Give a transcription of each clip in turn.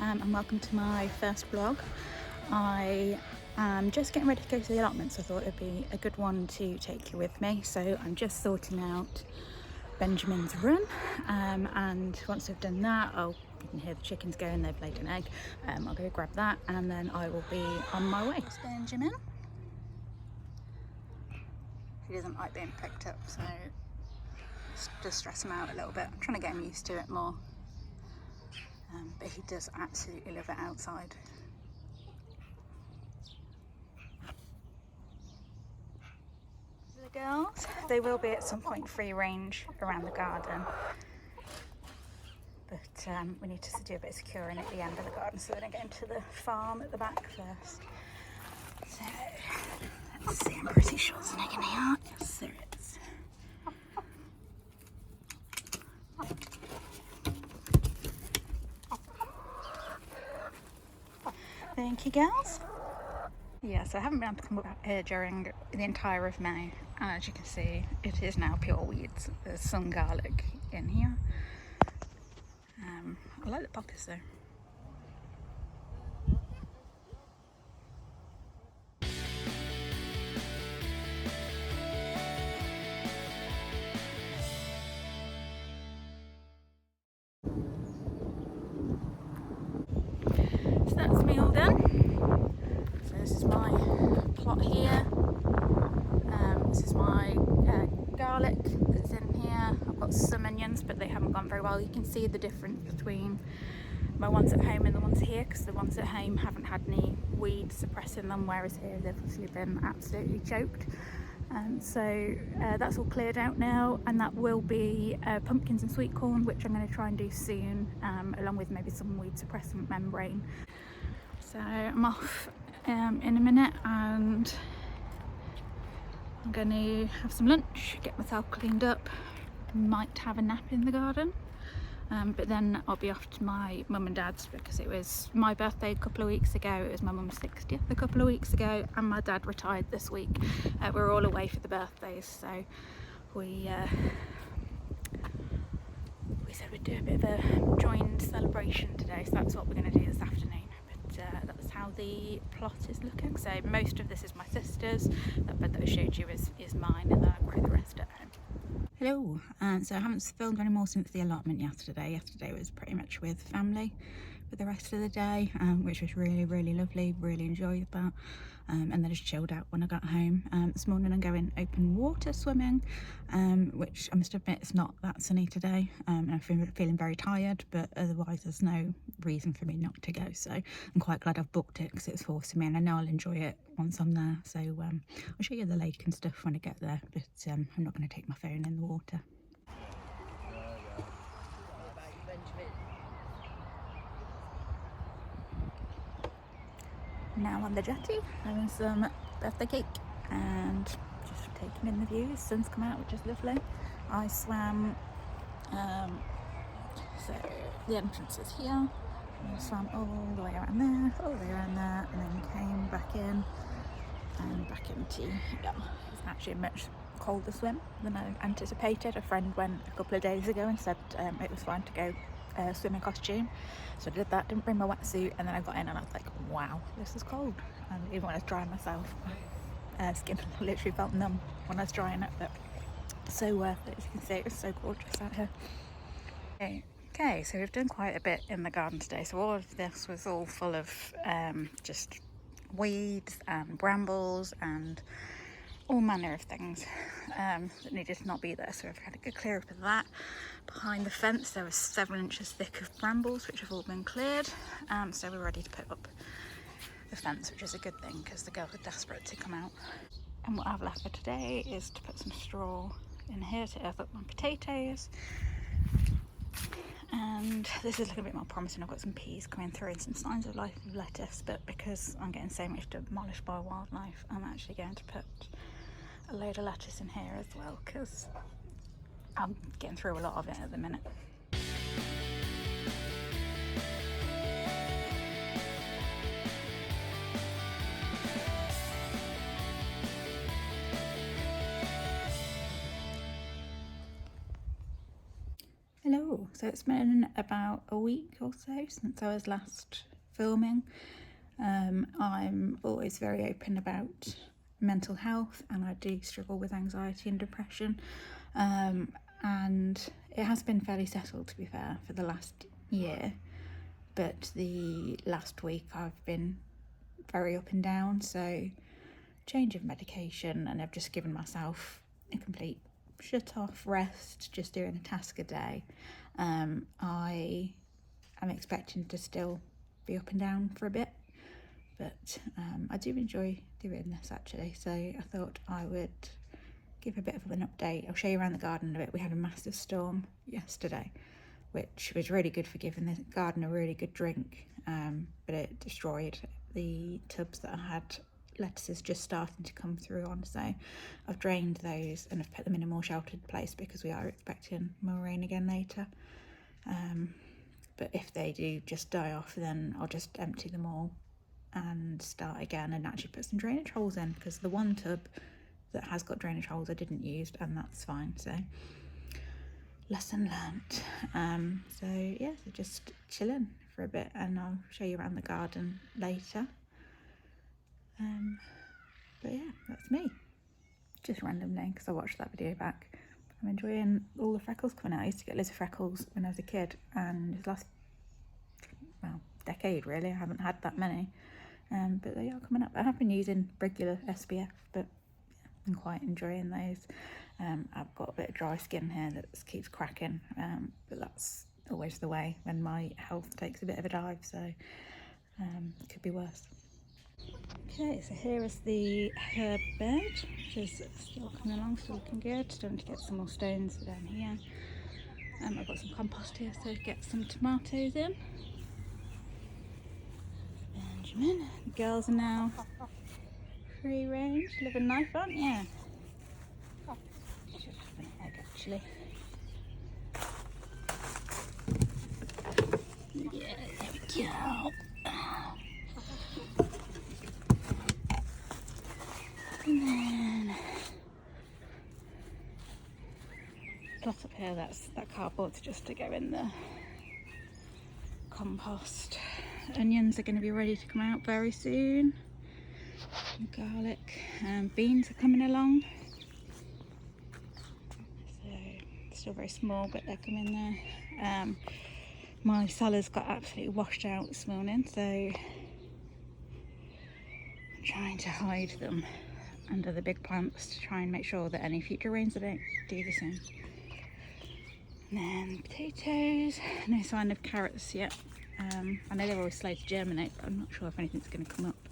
and welcome to my first vlog. I am just getting ready to go to the allotment, so I thought it'd be a good one to take you with me. So I'm just sorting out Benjamin's run, and once I've done that, you can hear the chickens going, they've laid an egg. I'll go grab that and then I will be on my way. It's Benjamin. He doesn't like being picked up, so it's just stress him out a little bit. I'm trying to get him used to it more. But he does absolutely love it outside. The girls, they will be at some point free range around the garden, but we need to do a bit of securing at the end of the garden so they don't get into the farm at the back first. So let's see, I'm pretty sure there's an egg in here. Yes, there is. Thank you, girls. Yeah, so I haven't been able to come up here during the entire of May, and as you can see, it is now pure weeds. There's some garlic in here. I like the poppers though. So that's me all done. So this is my plot here. This is my garlic that's in here. I've got some onions, but they haven't gone very well. You can see the difference between my ones at home and the ones here, because the ones at home haven't had any weed suppressing them, whereas here they've obviously been absolutely choked. So that's all cleared out now, and that will be pumpkins and sweet corn, which I'm going to try and do soon, along with maybe some weed suppressant membrane. So I'm off in a minute, and I'm going to have some lunch, get myself cleaned up, might have a nap in the garden, but then I'll be off to my mum and dad's, because it was my birthday a couple of weeks ago, it was my mum's 60th a couple of weeks ago, and my dad retired this week. We're all away for the birthdays, so we said we'd do a bit of a joined celebration today, so that's what we're going to do this afternoon. That's how the plot is looking. So most of this is my sister's. That bed that I showed you is mine, and then I grow the rest at home. Hello, so I haven't filmed any more since the allotment yesterday. Yesterday was pretty much with family for the rest of the day, which was really lovely, really enjoyed that. And then I just chilled out when I got home. This morning I'm going open water swimming, which I must admit it's not that sunny today, and I'm feeling very tired, but otherwise there's no reason for me not to go, so I'm quite glad I've booked it, because it's forcing me, and I know I'll enjoy it once I'm there. So I'll show you the lake and stuff when I get there, but I'm not going to take my phone in the water. Now on the jetty, having some birthday cake and just taking in the view. The sun's come out, which is lovely. I swam, so the entrance is here. I swam all the way around there, all the way around there, and then came back in and back into, yeah, it's actually a much colder swim than I anticipated. A friend went a couple of days ago and said it was fine to go swimming costume, so I did that, didn't bring my wetsuit, and then I got in and I was like, wow, this is cold. And even when I was drying myself, my skin literally felt numb when I was drying it, but so worth it. As you can see, it was so gorgeous out here. Okay, so we've done quite a bit in the garden today. So all of this was all full of just weeds and brambles and all manner of things that needed to not be there, so I've had a good clear up of that. Behind the fence there was 7 inches thick of brambles, which have all been cleared, so we're ready to put up the fence, which is a good thing because the girls are desperate to come out. And what I've left for today is to put some straw in here to earth up my potatoes, and this is looking a bit more promising. I've got some peas coming through and some signs of life of lettuce, but because I'm getting so much demolished by wildlife, I'm actually going to put a load of lettuce in here as well, because I'm getting through a lot of it at the minute. Hello, So it's been about a week or so since I was last filming. I'm always very open about mental health, and I do struggle with anxiety and depression, and it has been fairly settled, to be fair, for the last year, but the last week I've been very up and down, so change of medication, and I've just given myself a complete shut off rest, just doing a task a day. I am expecting to still be up and down for a bit, but I do enjoy doing this actually, so I thought I would give a bit of an update. I'll show you around the garden a bit. We had a massive storm yesterday, which was really good for giving the garden a really good drink, but it destroyed the tubs that I had lettuces just starting to come through on, so I've drained those and I've put them in a more sheltered place because we are expecting more rain again later. But if they do just die off, then I'll just empty them all and start again and actually put some drainage holes in, because the one tub that has got drainage holes I didn't use, and that's fine, so lesson learnt. So yeah, so just chilling for a bit, and I'll show you around the garden later. But yeah, that's me, just randomly, because I watched that video back. I'm enjoying all the freckles coming out. I used to get loads of freckles when I was a kid, and this last, well, decade really, I haven't had that many, but they are coming up. I have been using regular SPF, but yeah, I'm quite enjoying those. I've got a bit of dry skin here that keeps cracking, but that's always the way when my health takes a bit of a dive, so it could be worse. Okay, so here is the herb bed, which is still coming along, still looking good. Still need to get some more stones down here. I've got some compost here, so get some tomatoes in. Benjamin, the girls are now free range, living life, aren't you? Should have an egg actually. Yeah, there we go. And then plus up here, that cardboard's just to go in the compost. Onions are going to be ready to come out very soon. Garlic, beans are coming along. So still very small, but they're coming there. My salads got absolutely washed out this morning, so I'm trying to hide them under the big plants to try and make sure that any future rains don't do the same. And then potatoes, no sign of carrots yet. I know they're always slow to germinate, but I'm not sure if anything's going to come up.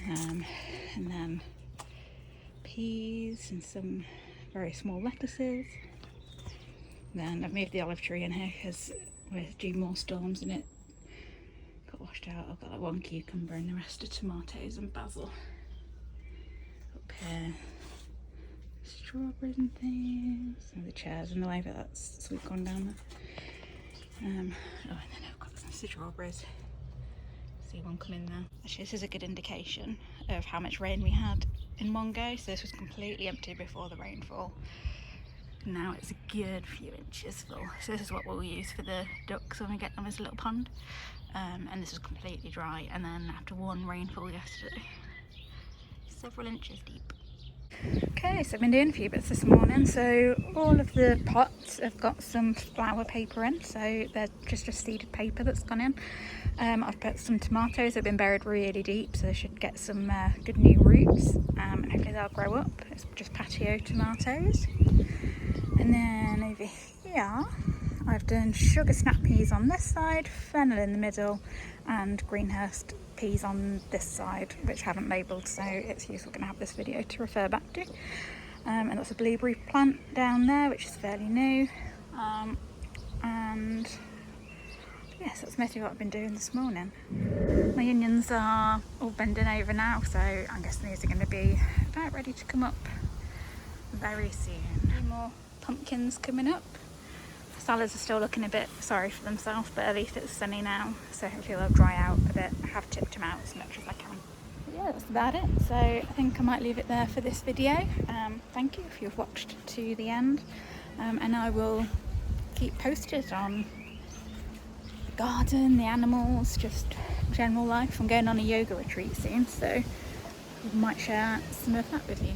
And then peas and some very small lettuces. Then I've moved the olive tree in here because we're due more storms and it got washed out. I've got like one cucumber and the rest are tomatoes and basil. Up here, strawberries and things. Some of the chairs in the way, but that's sweet corn down there. Oh, and then I've got some strawberries. See one come in there. Actually, this is a good indication of how much rain we had in one go. So this was completely empty before the rainfall. Now it's a good few inches full. So this is what we'll use for the ducks when we get them as a little pond. And this is completely dry. And then after one rainfall yesterday, several inches deep. Okay, so I've been doing a few bits this morning. So all of the pots have got some flower paper in, so they're just seeded paper that's gone in. I've put some tomatoes that have been buried really deep, so they should get some good new roots, and hopefully they'll grow up. It's just patio tomatoes. And then over here I've done sugar snap peas on this side, fennel in the middle, and Greenhurst peas on this side, which I haven't labelled, so it's useful going to have this video to refer back to. And that's a blueberry plant down there, which is fairly new. And yes, that's mostly what I've been doing this morning. My onions are all bending over now, so I'm guessing these are going to be about ready to come up very soon. A few more pumpkins coming up. Salads are still looking a bit sorry for themselves, but at least it's sunny now, so hopefully they'll dry out a bit. I have tipped them out as much as I can. But yeah, that's about it. So I think I might leave it there for this video. Thank you if you've watched to the end, and I will keep posted on the garden, the animals, just general life. I'm going on a yoga retreat soon, so I might share some of that with you.